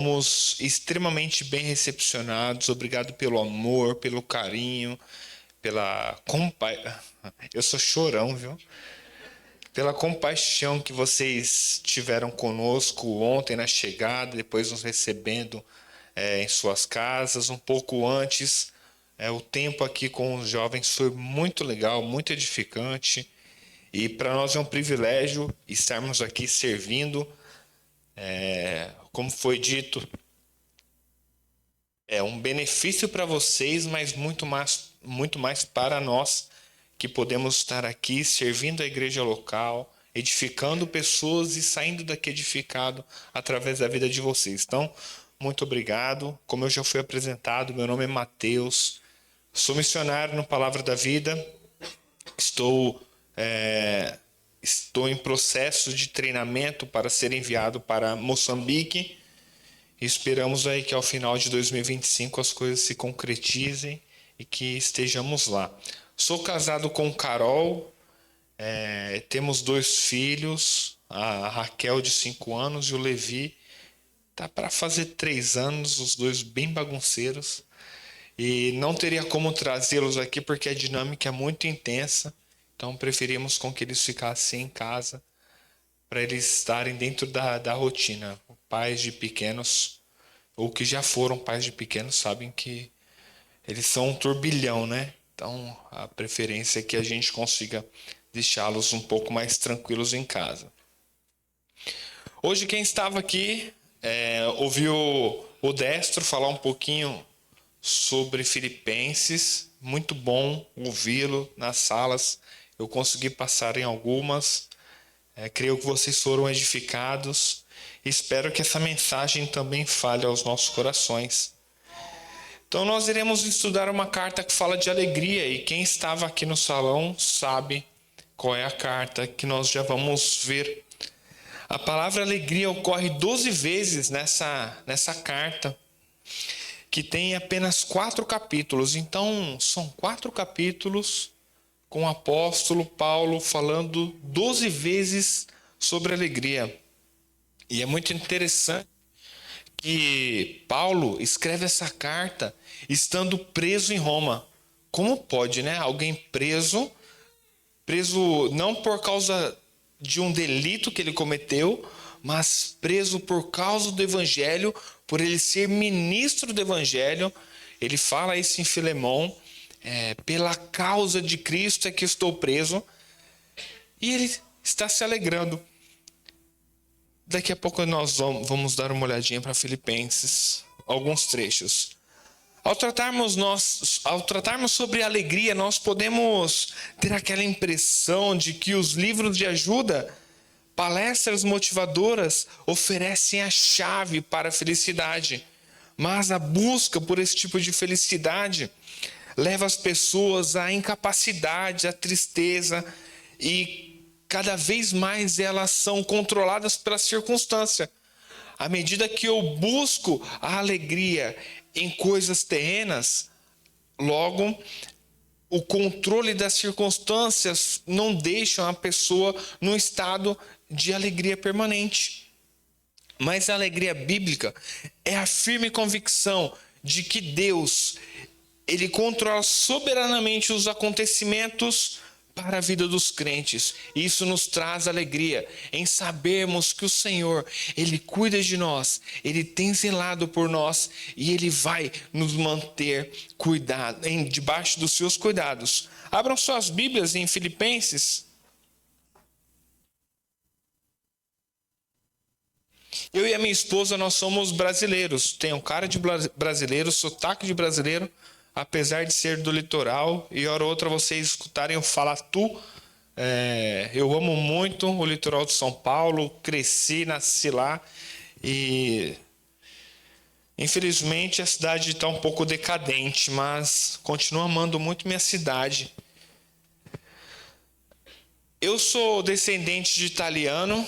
Fomos extremamente bem recepcionados. Obrigado pelo amor, pelo carinho, pela Eu sou chorão, viu? Pela compaixão que vocês tiveram conosco ontem na chegada, depois nos recebendo em suas casas, um pouco antes. O tempo aqui com os jovens foi muito legal, muito edificante. E para nós é um privilégio estarmos aqui servindo. Como foi dito, é um benefício para vocês, mas muito mais para nós que podemos estar aqui servindo a igreja local, edificando pessoas e saindo daqui edificado através da vida de vocês. Então, muito obrigado. Como eu já fui apresentado, meu nome é Mateus, sou missionário no Palavra da Vida, estou, estou em processo de treinamento para ser enviado para Moçambique. Esperamos aí que ao final de 2025 as coisas se concretizem e que estejamos lá. Sou casado com Carol, temos 2 filhos, a Raquel de 5 anos e o Levi tá para fazer 3 anos, os dois bem bagunceiros. E não teria como trazê-los aqui porque a dinâmica é muito intensa, então preferimos com que eles ficassem em casa para eles estarem dentro da rotina. Pais de pequenos, ou que já foram pais de pequenos, sabem que eles são um turbilhão, né? Então, a preferência é que a gente consiga deixá-los um pouco mais tranquilos em casa. Hoje, quem estava aqui ouviu o Destro falar um pouquinho sobre Filipenses. Muito bom ouvi-lo nas salas. Eu consegui passar em algumas. Creio que vocês foram edificados. Espero que essa mensagem também fale aos nossos corações. Então nós iremos estudar uma carta que fala de alegria, e quem estava aqui no salão sabe qual é a carta que nós já vamos ver. A palavra alegria ocorre 12 vezes nessa carta, que tem apenas 4 capítulos. Então são 4 capítulos com o apóstolo Paulo falando 12 vezes sobre alegria. E é muito interessante que Paulo escreve essa carta estando preso em Roma. Como pode, né? Alguém preso não por causa de um delito que ele cometeu, mas preso por causa do evangelho, por ele ser ministro do evangelho. Ele fala isso em Filemão, pela causa de Cristo é que estou preso. E ele está se alegrando. Daqui a pouco nós vamos dar uma olhadinha para Filipenses, alguns trechos. Ao tratarmos sobre alegria, nós podemos ter aquela impressão de que os livros de ajuda, palestras motivadoras, oferecem a chave para a felicidade. Mas a busca por esse tipo de felicidade leva as pessoas à incapacidade, à tristeza, e cada vez mais elas são controladas pela circunstância. À medida que eu busco a alegria em coisas terrenas, logo o controle das circunstâncias não deixa a pessoa num estado de alegria permanente. Mas a alegria bíblica é a firme convicção de que Deus, ele controla soberanamente os acontecimentos para a vida dos crentes. Isso nos traz alegria em sabermos que o Senhor, ele cuida de nós, ele tem zelado por nós e ele vai nos manter debaixo dos seus cuidados. Abram suas Bíblias em Filipenses. Eu e a minha esposa, nós somos brasileiros. Tenho cara de brasileiro, sotaque de brasileiro, apesar de ser do litoral, e hora ou outra vocês escutarem eu falar tu. Eu amo muito o litoral de São Paulo, cresci, nasci lá, e infelizmente a cidade está um pouco decadente, mas continuo amando muito minha cidade. Eu sou descendente de italiano,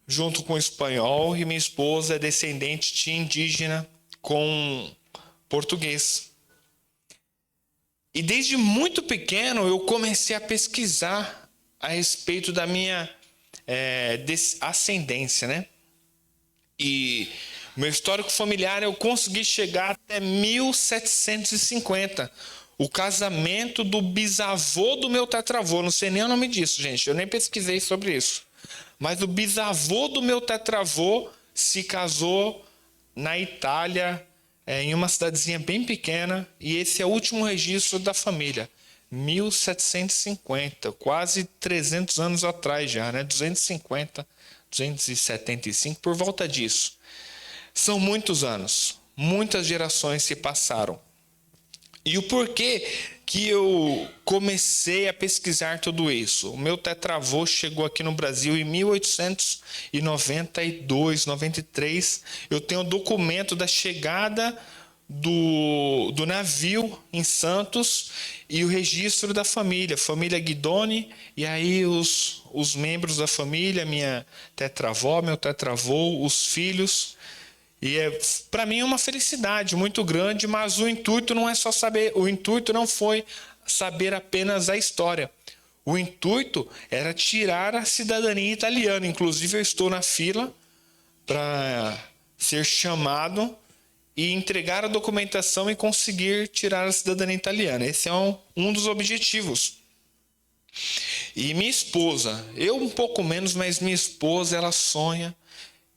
junto com espanhol, e minha esposa é descendente de indígena com português. E desde muito pequeno eu comecei a pesquisar a respeito da minha ascendência, né? E meu histórico familiar eu consegui chegar até 1750. O casamento do bisavô do meu tetravô. Não sei nem o nome disso, gente. Eu nem pesquisei sobre isso. Mas o bisavô do meu tetravô se casou na Itália, em uma cidadezinha bem pequena. E esse é o último registro da família. 1750, quase 300 anos atrás já, né? 250, 275, por volta disso. São muitos anos, muitas gerações se passaram. E o porquê que eu comecei a pesquisar tudo isso? O meu tetravô chegou aqui no Brasil em 1892, 93. Eu tenho o documento da chegada do navio em Santos e o registro da família Guidoni, e aí os membros da família, minha tetravó, meu tetravô, os filhos. E para mim é uma felicidade muito grande, mas o intuito não é só saber, o intuito não foi saber apenas a história. O intuito era tirar a cidadania italiana. Inclusive eu estou na fila para ser chamado e entregar a documentação e conseguir tirar a cidadania italiana. Esse é um dos objetivos. E minha esposa, eu um pouco menos, mas minha esposa, ela sonha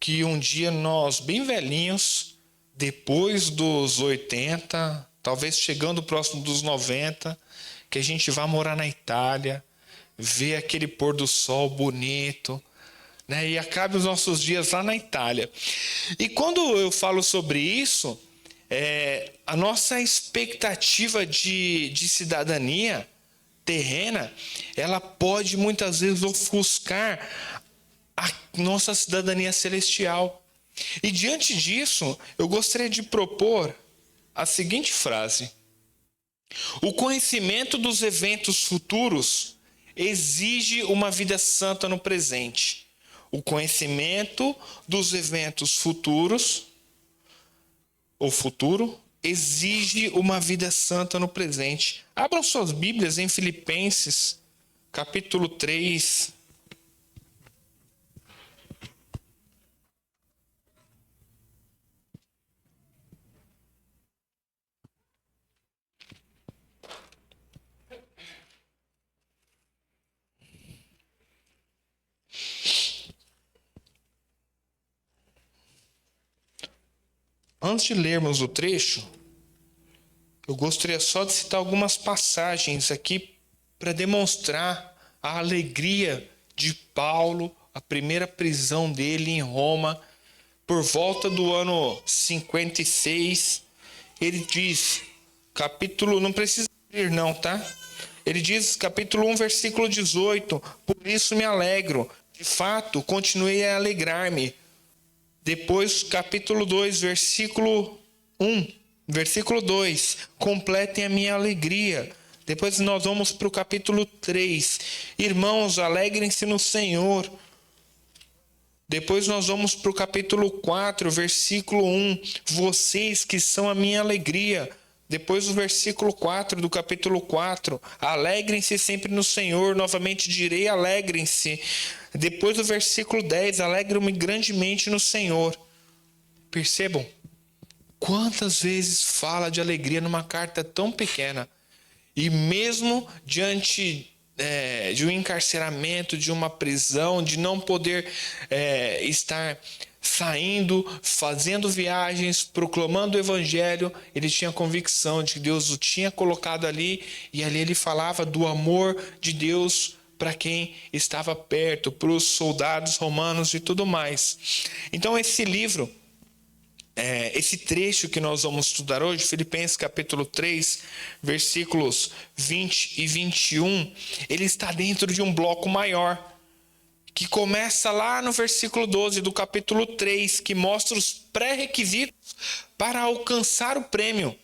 que um dia nós, bem velhinhos, depois dos 80, talvez chegando próximo dos 90, que a gente vá morar na Itália, ver aquele pôr do sol bonito, né? E acabe os nossos dias lá na Itália. E quando eu falo sobre isso, a nossa expectativa de cidadania terrena, ela pode muitas vezes ofuscar a nossa cidadania celestial. E diante disso, eu gostaria de propor a seguinte frase: o conhecimento dos eventos futuros exige uma vida santa no presente. O conhecimento dos eventos futuros, ou futuro, exige uma vida santa no presente. Abram suas Bíblias em Filipenses, capítulo 3. Antes de lermos o trecho, eu gostaria só de citar algumas passagens aqui para demonstrar a alegria de Paulo, a primeira prisão dele em Roma, por volta do ano 56. Ele diz, capítulo, não precisa ler não, tá? Ele diz, capítulo 1, versículo 18, por isso me alegro, de fato, continuei a alegrar-me. Depois, capítulo 2, versículo 1, versículo 2, completem a minha alegria. Depois nós vamos para o capítulo 3, irmãos, alegrem-se no Senhor. Depois nós vamos para o capítulo 4, versículo 1, vocês que são a minha alegria. Depois o versículo 4 do capítulo 4, alegrem-se sempre no Senhor, novamente direi, alegrem-se. Depois do versículo 10, alegro-me grandemente no Senhor. Percebam quantas vezes fala de alegria numa carta tão pequena. E mesmo diante de um encarceramento, de uma prisão, de não poder estar saindo, fazendo viagens, proclamando o evangelho, ele tinha convicção de que Deus o tinha colocado ali, e ali ele falava do amor de Deus para quem estava perto, para os soldados romanos e tudo mais. Então esse livro, esse trecho que nós vamos estudar hoje, Filipenses capítulo 3, versículos 20 e 21, ele está dentro de um bloco maior, que começa lá no versículo 12 do capítulo 3, que mostra os pré-requisitos para alcançar o prêmio.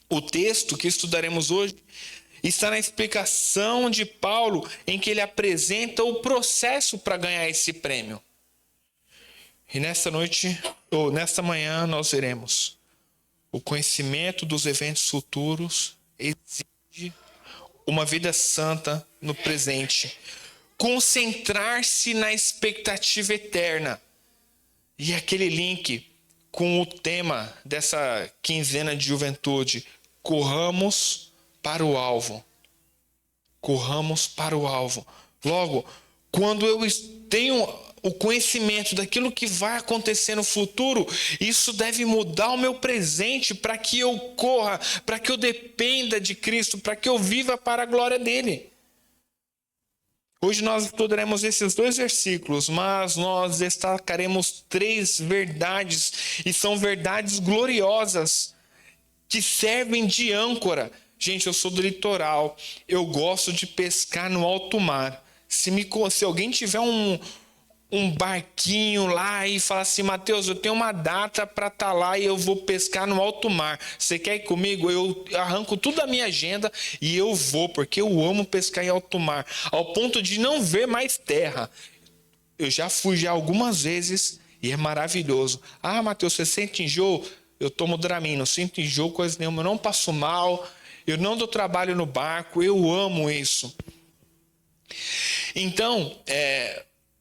O texto que estudaremos hoje está na explicação de Paulo, em que ele apresenta o processo para ganhar esse prêmio. E nesta noite, ou nesta manhã, nós veremos o conhecimento dos eventos futuros exige uma vida santa no presente. Concentrar-se na expectativa eterna E aquele link com o tema dessa quinzena de juventude, corramos para o alvo. Corramos para o alvo. Logo, quando eu tenho o conhecimento daquilo que vai acontecer no futuro, isso deve mudar o meu presente para que eu corra, para que eu dependa de Cristo, para que eu viva para a glória dele. Hoje nós estudaremos esses 2 versículos, mas nós destacaremos 3 verdades, e são verdades gloriosas, que servem de âncora. Gente, eu sou do litoral, eu gosto de pescar no alto mar. Se alguém tiver um barquinho lá e falar assim, Mateus, eu tenho uma data para estar lá e eu vou pescar no alto mar. Você quer ir comigo? Eu arranco tudo da minha agenda e eu vou, porque eu amo pescar em alto mar, ao ponto de não ver mais terra. Eu já fui já algumas vezes e é maravilhoso. Ah, Mateus, você sente enjoo? Eu tomo Dramin, não sinto enjoo, coisa nenhuma, eu não passo mal, eu não dou trabalho no barco, eu amo isso. Então,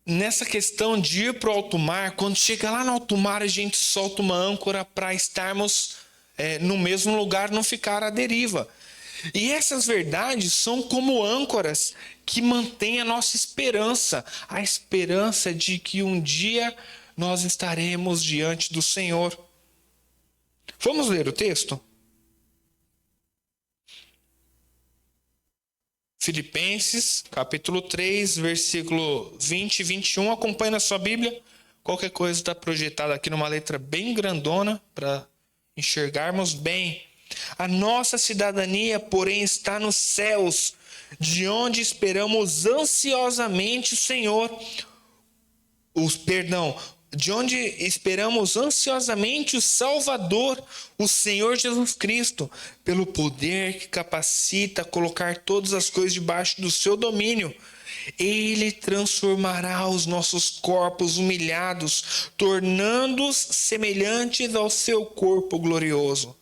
nessa questão de ir para o alto mar, quando chega lá no alto mar, a gente solta uma âncora para estarmos no mesmo lugar, não ficar à deriva. E essas verdades são como âncoras que mantêm a nossa esperança, a esperança de que um dia nós estaremos diante do Senhor. Vamos ler o texto? Filipenses, capítulo 3, versículo 20 e 21. Acompanhe na sua Bíblia. Qualquer coisa está projetada aqui numa letra bem grandona para enxergarmos bem. A nossa cidadania, porém, está nos céus, de onde esperamos ansiosamente o Senhor. De onde esperamos ansiosamente o Salvador, o Senhor Jesus Cristo, pelo poder que capacita a colocar todas as coisas debaixo do seu domínio. Ele transformará os nossos corpos humilhados, tornando-os semelhantes ao seu corpo glorioso.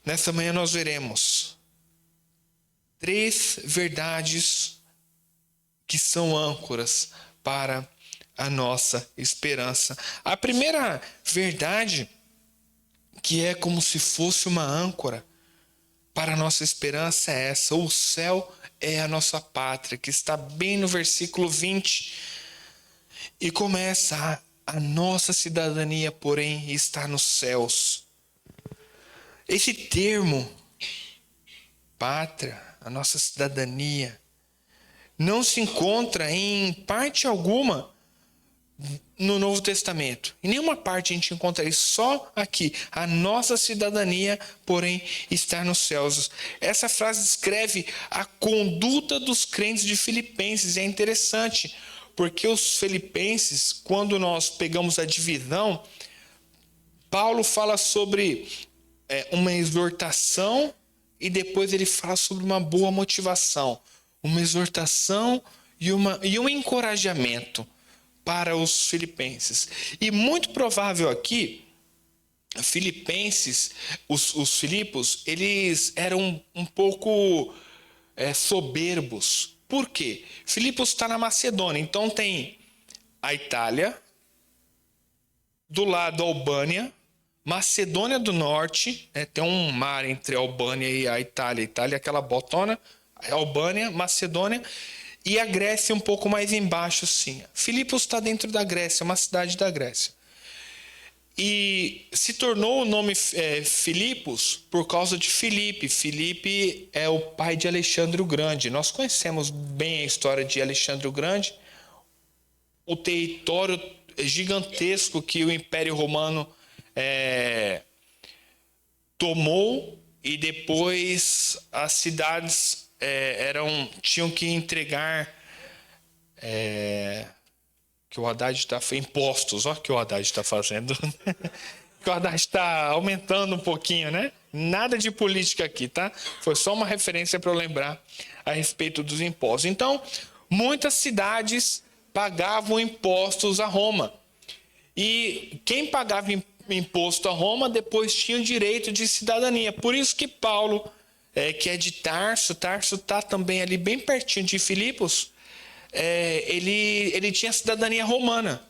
Nessa manhã nós veremos 3 verdades que são âncoras para a nossa esperança. A primeira verdade, que é como se fosse uma âncora para a nossa esperança, é essa: o céu é a nossa pátria, que está bem no versículo 20. E começa: a nossa cidadania, porém, está nos céus. Esse termo, pátria, a nossa cidadania, não se encontra em parte alguma no Novo Testamento. Em nenhuma parte a gente encontra isso, só aqui. A nossa cidadania, porém, está nos céus. Essa frase descreve a conduta dos crentes de Filipenses. É interessante, porque os filipenses, quando nós pegamos a divisão, Paulo fala sobre uma exortação e depois ele fala sobre uma boa motivação, uma exortação e um encorajamento para os filipenses. E muito provável aqui, Filipenses, os filipos, eles eram um pouco soberbos. Por quê? Filipos está na Macedônia, então tem a Itália, do lado a Albânia, Macedônia do Norte, tem um mar entre a Albânia e a Itália. Itália é aquela botona, Albânia, Macedônia, e a Grécia um pouco mais embaixo, sim. Filipos está dentro da Grécia, uma cidade da Grécia. E se tornou o nome Filipos por causa de Filipe. Filipe é o pai de Alexandre o Grande. Nós conhecemos bem a história de Alexandre o Grande, o território gigantesco que o Império Romano tomou, e depois as cidades tinham que entregar que o Haddad está impostos. Olha o que o Haddad está fazendo. Que o Haddad está aumentando um pouquinho, né? Nada de política aqui, tá? Foi só uma referência para eu lembrar a respeito dos impostos. Então, muitas cidades pagavam impostos a Roma. E quem pagava imposto a Roma depois tinha o direito de cidadania. Por isso que Paulo que é de Tarso. Tarso está também ali bem pertinho de Filipos. Ele tinha cidadania romana,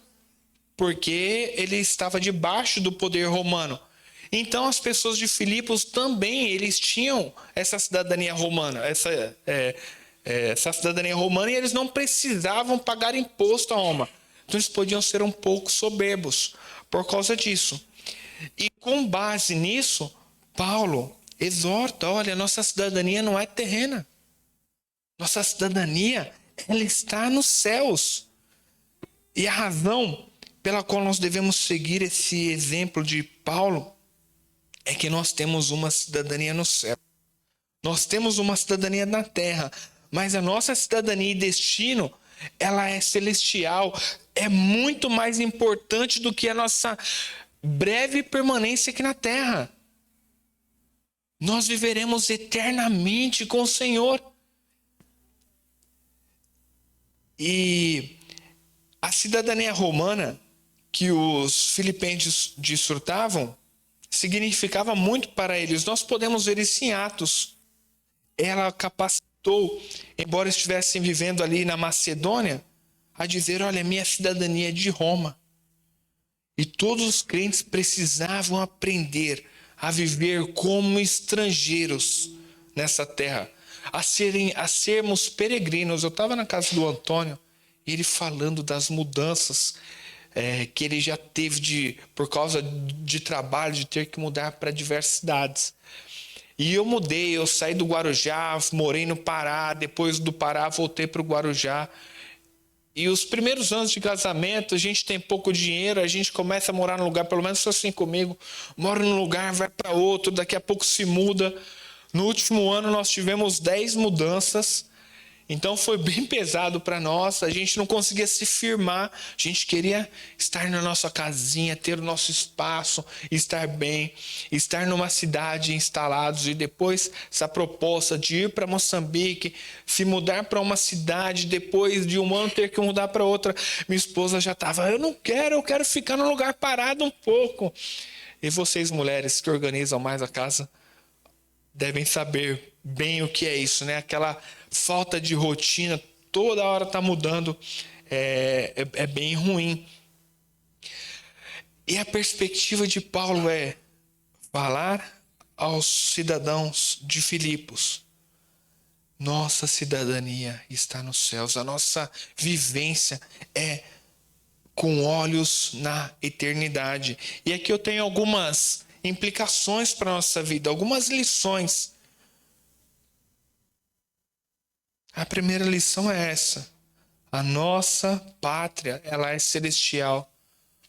porque ele estava debaixo do poder romano. Então as pessoas de Filipos também, eles tinham essa cidadania romana, essa cidadania romana, e eles não precisavam pagar imposto a Roma. Então eles podiam ser um pouco soberbos por causa disso. E com base nisso, Paulo exorta: olha, nossa cidadania não é terrena. Nossa cidadania, ela está nos céus. E a razão pela qual nós devemos seguir esse exemplo de Paulo é que nós temos uma cidadania no céu. Nós temos uma cidadania na terra, mas a nossa cidadania e destino, ela é celestial, é muito mais importante do que a nossa breve permanência aqui na terra. Nós viveremos eternamente com o Senhor. E a cidadania romana que os filipenses desfrutavam significava muito para eles. Nós podemos ver isso em Atos. Ela capacitou, embora estivessem vivendo ali na Macedônia, a dizer: olha, minha cidadania é de Roma. E todos os crentes precisavam aprender a viver como estrangeiros nessa terra, a sermos peregrinos. Eu estava na casa do Antônio, ele falando das mudanças que ele já teve por causa de trabalho, de ter que mudar para diversas cidades. E eu mudei, eu saí do Guarujá, morei no Pará, depois do Pará voltei para o Guarujá. E os primeiros anos de casamento, a gente tem pouco dinheiro, a gente começa a morar num lugar, pelo menos foi assim comigo, mora num lugar, vai para outro, daqui a pouco se muda. No último ano nós tivemos 10 mudanças. Então foi bem pesado para nós, a gente não conseguia se firmar, a gente queria estar na nossa casinha, ter o nosso espaço, estar bem, estar numa cidade instalados. E depois essa proposta de ir para Moçambique, se mudar para uma cidade, depois de um ano ter que mudar para outra, minha esposa já estava: eu não quero, eu quero ficar num lugar parado um pouco. E vocês, mulheres que organizam mais a casa, devem saber bem o que é isso, né? Aquela falta de rotina, toda hora está mudando, é bem ruim. E a perspectiva de Paulo é falar aos cidadãos de Filipos: nossa cidadania está nos céus, a nossa vivência é com olhos na eternidade. E aqui eu tenho algumas implicações para a nossa vida, algumas lições. A primeira lição é essa: a nossa pátria, ela é celestial.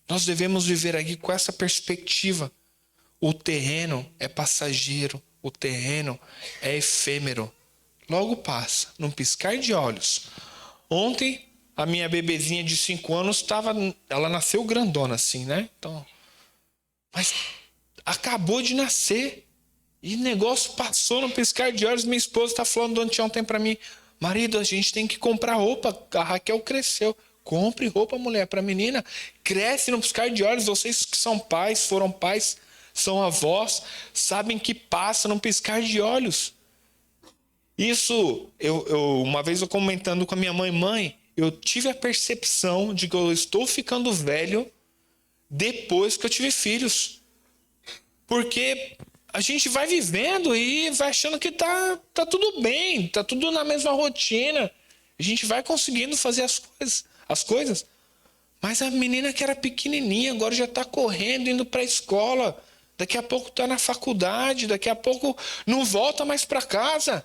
Nós devemos viver aqui com essa perspectiva. O terreno é passageiro, o terreno é efêmero. Logo passa, num piscar de olhos. Ontem, a minha bebezinha de 5 anos ela nasceu grandona assim, né? Então, mas acabou de nascer e o negócio passou no piscar de olhos. Minha esposa está falando do anteontem para mim: marido, a gente tem que comprar roupa, a Raquel cresceu. Compre roupa, mulher, para a menina. Cresce no piscar de olhos. Vocês que são pais, foram pais, são avós, sabem que passa num piscar de olhos. Isso, uma vez eu comentando com a minha mãe, eu tive a percepção de que eu estou ficando velho depois que eu tive filhos. Porque a gente vai vivendo e vai achando que tá tudo bem, tá tudo na mesma rotina. A gente vai conseguindo fazer as coisas. Mas a menina que era pequenininha agora já está correndo, indo para a escola. Daqui a pouco está na faculdade, daqui a pouco não volta mais para casa.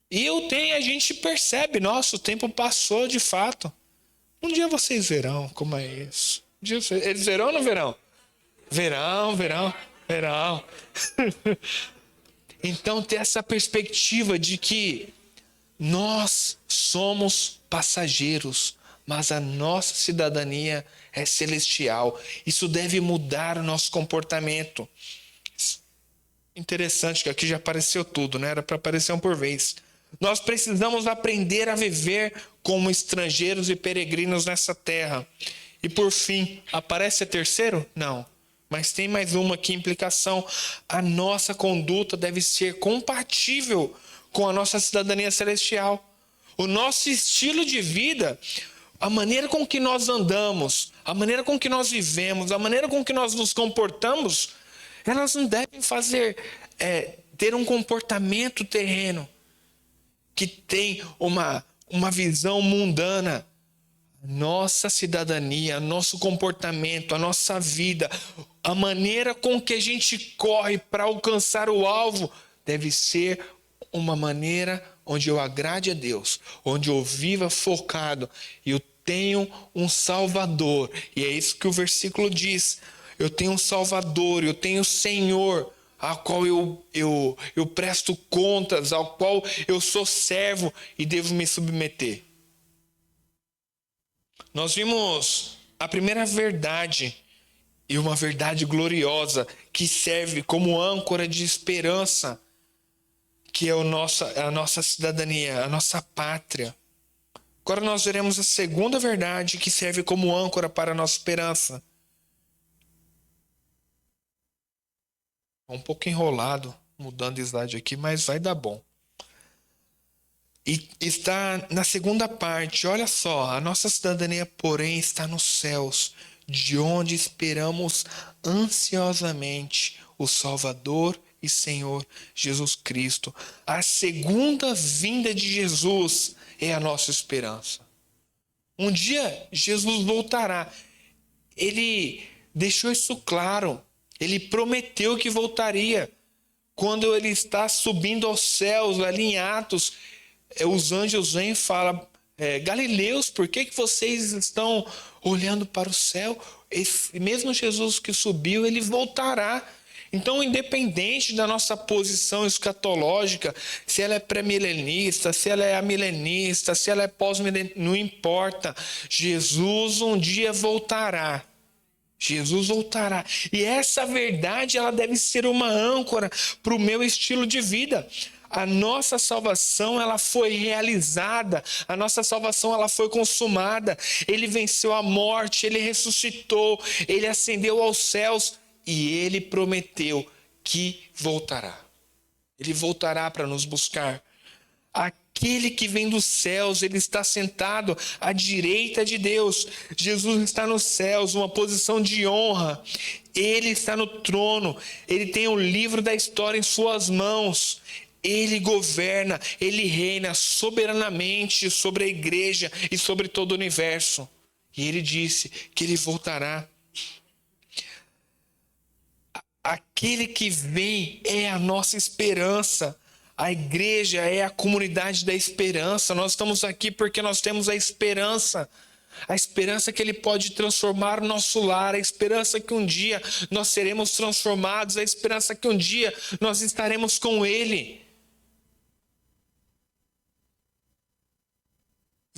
E a gente percebe: nossa, o tempo passou de fato. Um dia vocês verão como é isso. Eles verão ou não verão? Verão. Então, ter essa perspectiva de que nós somos passageiros, mas a nossa cidadania é celestial. Isso deve mudar o nosso comportamento. Interessante que aqui já apareceu tudo, né? Era para aparecer um por vez. Nós precisamos aprender a viver como estrangeiros e peregrinos nessa terra. E por fim, aparece a terceiro? Não. Mas tem mais uma aqui, implicação. A nossa conduta deve ser compatível com a nossa cidadania celestial. O nosso estilo de vida, a maneira com que nós andamos, a maneira com que nós vivemos, a maneira com que nós nos comportamos, elas não devem ter um comportamento terreno que tem uma visão mundana. Nossa cidadania, nosso comportamento, a nossa vida, a maneira com que a gente corre para alcançar o alvo deve ser uma maneira onde eu agrade a Deus, onde eu viva focado e eu tenho um Salvador. E é isso que o versículo diz. Eu tenho um Salvador, eu tenho um Senhor, ao qual eu presto contas, ao qual eu sou servo e devo me submeter. Nós vimos a primeira verdade, e uma verdade gloriosa, que serve como âncora de esperança, que é a nossa cidadania, a nossa pátria. Agora nós veremos a segunda verdade, que serve como âncora para a nossa esperança. Um pouco enrolado, mudando de slide aqui, mas vai dar bom. E está na segunda parte, olha só, a nossa cidadania, porém, está nos céus, de onde esperamos ansiosamente o Salvador e Senhor Jesus Cristo. A segunda vinda de Jesus é a nossa esperança. Um dia Jesus voltará. Ele deixou isso claro. Ele prometeu que voltaria. Quando ele está subindo aos céus, ali em Atos, os anjos vêm e falam: Galileus, por que vocês estão olhando para o céu? Esse mesmo Jesus que subiu, ele voltará. Então, independente da nossa posição escatológica, se ela é pré-milenista, se ela é amilenista, se ela é pós-milenista, não importa. Jesus um dia voltará. Jesus voltará. E essa verdade, ela deve ser uma âncora para o meu estilo de vida. A nossa salvação, ela foi realizada. A nossa salvação, ela foi consumada. Ele venceu a morte, ele ressuscitou, ele ascendeu aos céus e ele prometeu que voltará. Ele voltará para nos buscar. Aquele que vem dos céus, ele está sentado à direita de Deus. Jesus está nos céus, uma posição de honra. Ele está no trono. Ele tem o livro da história em suas mãos. Ele governa, ele reina soberanamente sobre a igreja e sobre todo o universo. E ele disse que ele voltará. Aquele que vem é a nossa esperança. A igreja é a comunidade da esperança. Nós estamos aqui porque nós temos a esperança. A esperança que ele pode transformar o nosso lar. A esperança que um dia nós seremos transformados. A esperança que um dia nós estaremos com ele.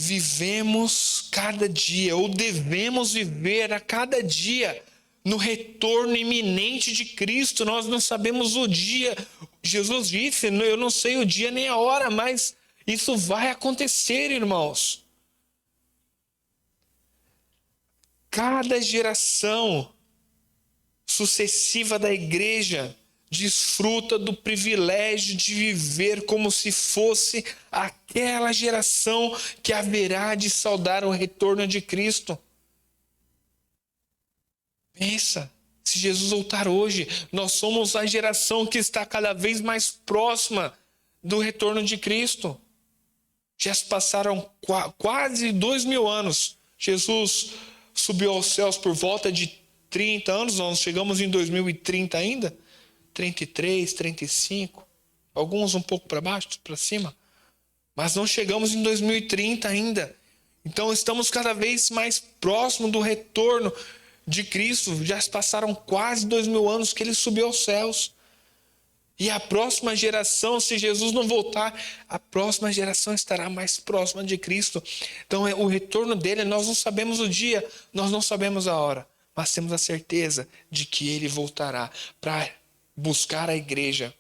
Vivemos cada dia, ou devemos viver a cada dia, no retorno iminente de Cristo. Nós não sabemos o dia. Jesus disse: eu não sei o dia nem a hora, mas isso vai acontecer, irmãos. Cada geração sucessiva da igreja desfruta do privilégio de viver como se fosse aquela geração que haverá de saudar o retorno de Cristo. Pensa, se Jesus voltar hoje, nós somos a geração que está cada vez mais próxima do retorno de Cristo. Já se passaram quase 2000 anos. Jesus subiu aos céus por volta de 30 anos, nós chegamos em 2030 ainda. 33, 35, alguns um pouco para baixo, para cima, mas não chegamos em 2030 ainda. Então estamos cada vez mais próximo do retorno de Cristo. Já se passaram quase 2000 anos que ele subiu aos céus. E a próxima geração, se Jesus não voltar, a próxima geração estará mais próxima de Cristo. Então o retorno dele, nós não sabemos o dia, nós não sabemos a hora, mas temos a certeza de que ele voltará para buscar a igreja.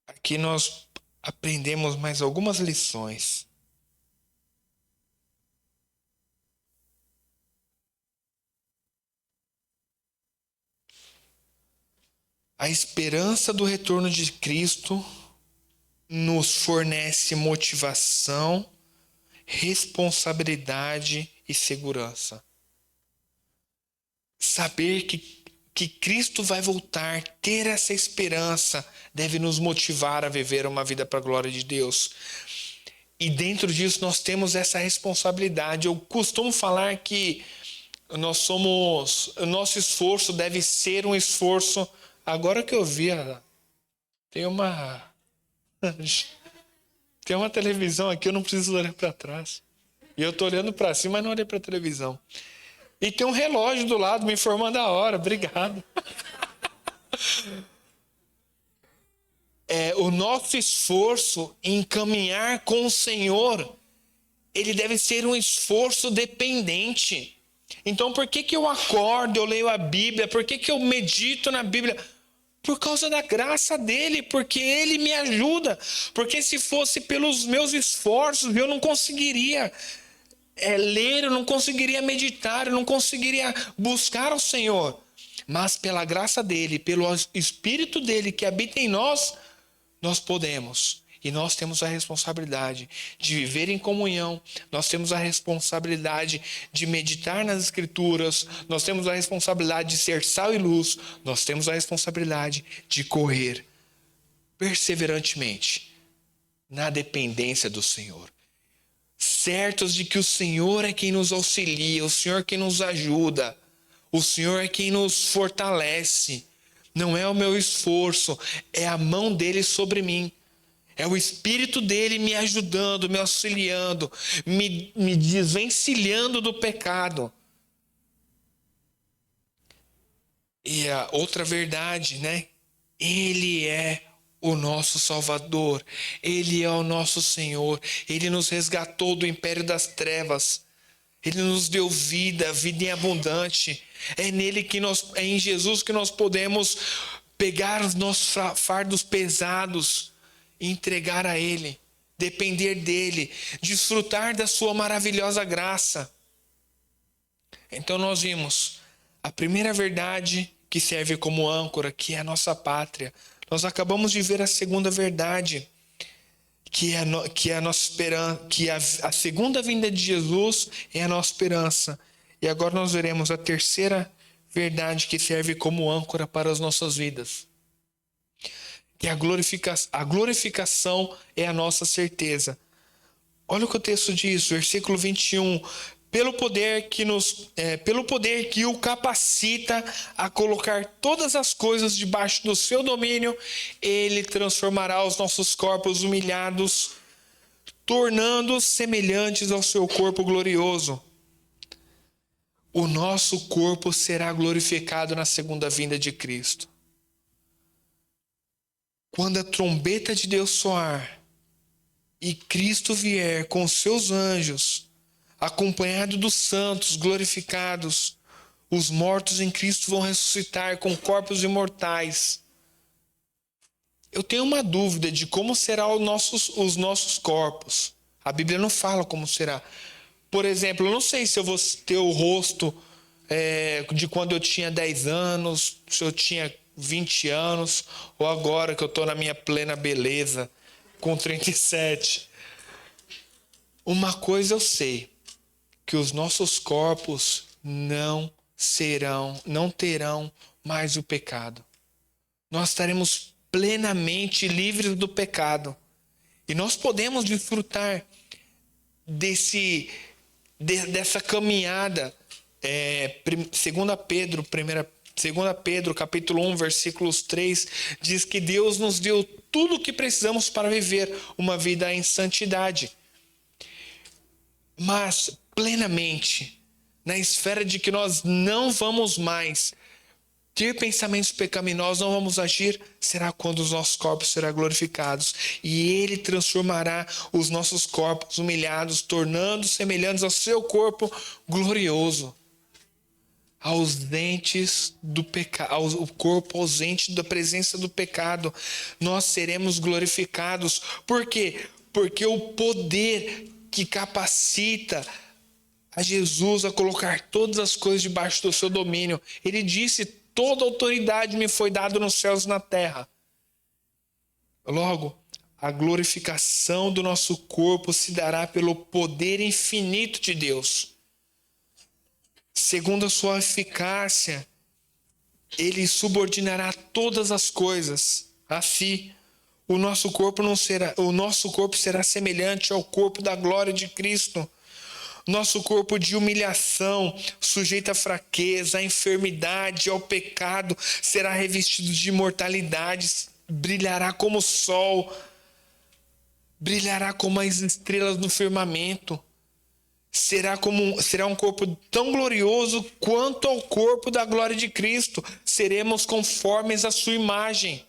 Aqui nós aprendemos mais algumas lições. A esperança do retorno de Cristo nos fornece motivação, responsabilidade e segurança. Saber que Cristo vai voltar, ter essa esperança, deve nos motivar a viver uma vida para a glória de Deus. E dentro disso nós temos essa responsabilidade. Eu costumo falar que o nosso esforço deve ser um esforço. Agora que eu vi, tem uma televisão aqui, eu não preciso olhar para trás. E eu tô olhando para cima, mas não olhei para a televisão. E tem um relógio do lado me informando a hora. Obrigado. O nosso esforço em caminhar com o Senhor, ele deve ser um esforço dependente. Então, por que eu acordo, eu leio a Bíblia? Por que eu medito na Bíblia? Por causa da graça dele, porque ele me ajuda. Porque se fosse pelos meus esforços, eu não conseguiria ler, eu não conseguiria meditar, eu não conseguiria buscar ao Senhor. Mas pela graça dele, pelo Espírito dele que habita em nós, nós podemos. E nós temos a responsabilidade de viver em comunhão, nós temos a responsabilidade de meditar nas Escrituras, nós temos a responsabilidade de ser sal e luz, nós temos a responsabilidade de correr perseverantemente na dependência do Senhor. Certos de que o Senhor é quem nos auxilia, o Senhor é quem nos ajuda, o Senhor é quem nos fortalece. Não é o meu esforço, é a mão dele sobre mim. É o Espírito dele me ajudando, me auxiliando, me desvencilhando do pecado. E a outra verdade, né? Ele é o nosso Salvador. Ele é o nosso Senhor. Ele nos resgatou do império das trevas. Ele nos deu vida, vida em abundante. É em Jesus que nós podemos pegar os nossos fardos pesados e entregar a Ele, depender dEle, desfrutar da sua maravilhosa graça. Então nós vimos a primeira verdade que serve como âncora, que é a nossa pátria. Nós acabamos de ver a segunda verdade, que é a nossa esperança, que a segunda vinda de Jesus é a nossa esperança. E agora nós veremos a terceira verdade que serve como âncora para as nossas vidas. Que a glorificação é a nossa certeza. Olha o que o texto diz, versículo 21. Pelo poder que o capacita a colocar todas as coisas debaixo do seu domínio, ele transformará os nossos corpos humilhados, tornando-os semelhantes ao seu corpo glorioso. O nosso corpo será glorificado na segunda vinda de Cristo. Quando a trombeta de Deus soar e Cristo vier com seus anjos, acompanhado dos santos glorificados, os mortos em Cristo vão ressuscitar com corpos imortais. Eu tenho uma dúvida de como serão os nossos corpos. A Bíblia não fala como será. Por exemplo, eu não sei se eu vou ter o rosto de quando eu tinha 10 anos, se eu tinha 20 anos, ou agora que eu estou na minha plena beleza, com 37. Uma coisa eu sei, que os nossos corpos não terão mais o pecado. Nós estaremos plenamente livres do pecado. E nós podemos desfrutar dessa caminhada. 2 Pedro, capítulo 1, versículos 3, diz que Deus nos deu tudo o que precisamos para viver uma vida em santidade. Mas plenamente, na esfera de que nós não vamos mais ter pensamentos pecaminosos, não vamos agir, será quando os nossos corpos serão glorificados. E Ele transformará os nossos corpos humilhados, tornando semelhantes ao seu corpo glorioso. Ausentes do pecado, o corpo ausente da presença do pecado, nós seremos glorificados. Por quê? Porque o poder que capacita a Jesus a colocar todas as coisas debaixo do seu domínio, ele disse: toda autoridade me foi dada nos céus e na terra. Logo, a glorificação do nosso corpo se dará pelo poder infinito de Deus. Segundo a sua eficácia, ele subordinará todas as coisas a si. O nosso corpo será semelhante ao corpo da glória de Cristo. Nosso corpo de humilhação, sujeito à fraqueza, à enfermidade, ao pecado, será revestido de imortalidade, brilhará como o sol, brilhará como as estrelas do firmamento. Será um corpo tão glorioso quanto ao corpo da glória de Cristo. Seremos conformes à sua imagem.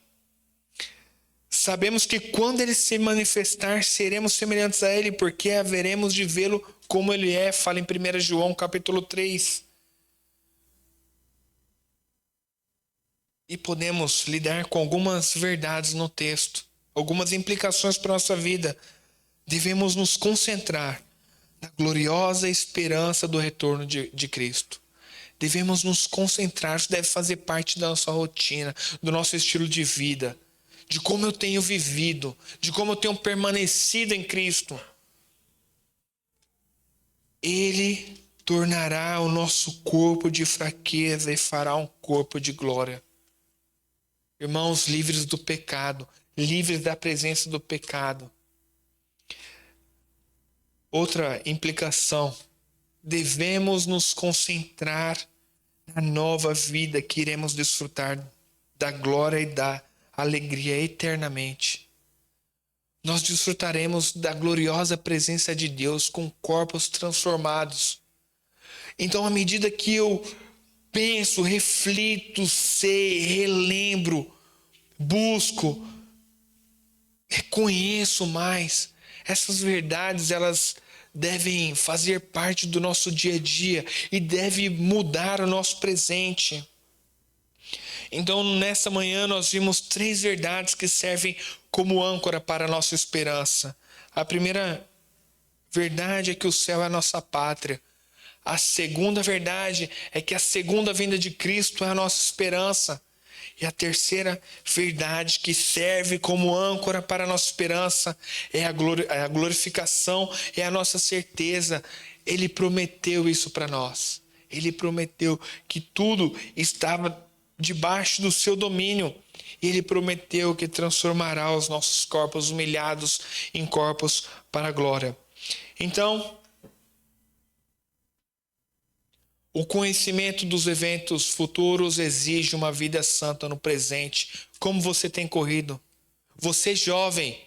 Sabemos que quando ele se manifestar, seremos semelhantes a ele, porque haveremos de vê-lo como ele é. Fala em 1 João capítulo 3. E podemos lidar com algumas verdades no texto, algumas implicações para a nossa vida. Devemos nos concentrar na gloriosa esperança do retorno de Cristo. Devemos nos concentrar, isso deve fazer parte da nossa rotina, do nosso estilo de vida, de como eu tenho vivido, de como eu tenho permanecido em Cristo. Ele tornará o nosso corpo de fraqueza e fará um corpo de glória. Irmãos, livres do pecado, livres da presença do pecado. Outra implicação, devemos nos concentrar na nova vida que iremos desfrutar da glória e da alegria eternamente. Nós desfrutaremos da gloriosa presença de Deus com corpos transformados. Então, à medida que eu penso, reflito, sei, relembro, busco, reconheço mais, essas verdades, elas devem fazer parte do nosso dia a dia e devem mudar o nosso presente. Então, nessa manhã, nós vimos 3 verdades que servem como âncora para a nossa esperança. A primeira verdade é que o céu é a nossa pátria. A segunda verdade é que a segunda vinda de Cristo é a nossa esperança. E a terceira verdade que serve como âncora para a nossa esperança é a glorificação, é a nossa certeza. Ele prometeu isso para nós. Ele prometeu que tudo estava debaixo do seu domínio. E ele prometeu que transformará os nossos corpos humilhados em corpos para a glória. Então, o conhecimento dos eventos futuros exige uma vida santa no presente. Como você tem corrido? Você jovem,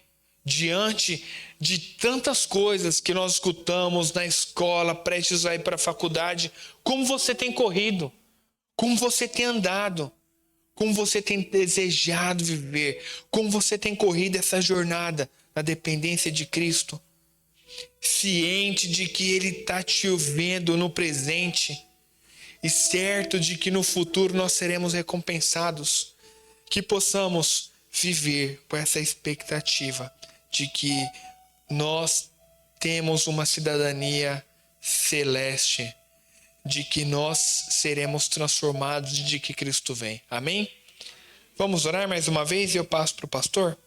diante de tantas coisas que nós escutamos na escola, prestes a ir para a faculdade, como você tem corrido? Como você tem andado? Como você tem desejado viver? Como você tem corrido essa jornada na dependência de Cristo? Ciente de que Ele está te vendo no presente e certo de que no futuro nós seremos recompensados, que possamos viver com essa expectativa de que nós temos uma cidadania celeste, de que nós seremos transformados e de que Cristo vem. Amém? Vamos orar mais uma vez e eu passo para o pastor.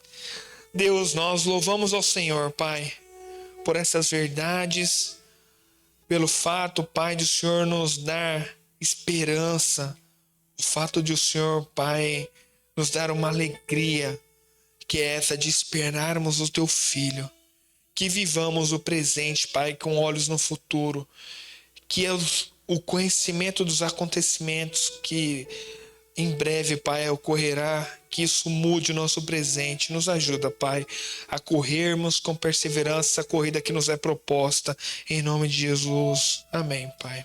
Deus, nós louvamos ao Senhor, Pai, por essas verdades, pelo fato, Pai, de o Senhor nos dar esperança, o fato de o Senhor, Pai, nos dar uma alegria, que é essa de esperarmos o Teu Filho, que vivamos o presente, Pai, com olhos no futuro, que o conhecimento dos acontecimentos que em breve, Pai, ocorrerá, que isso mude o nosso presente. Nos ajuda, Pai, a corrermos com perseverança a corrida que nos é proposta, em nome de Jesus. Amém, Pai.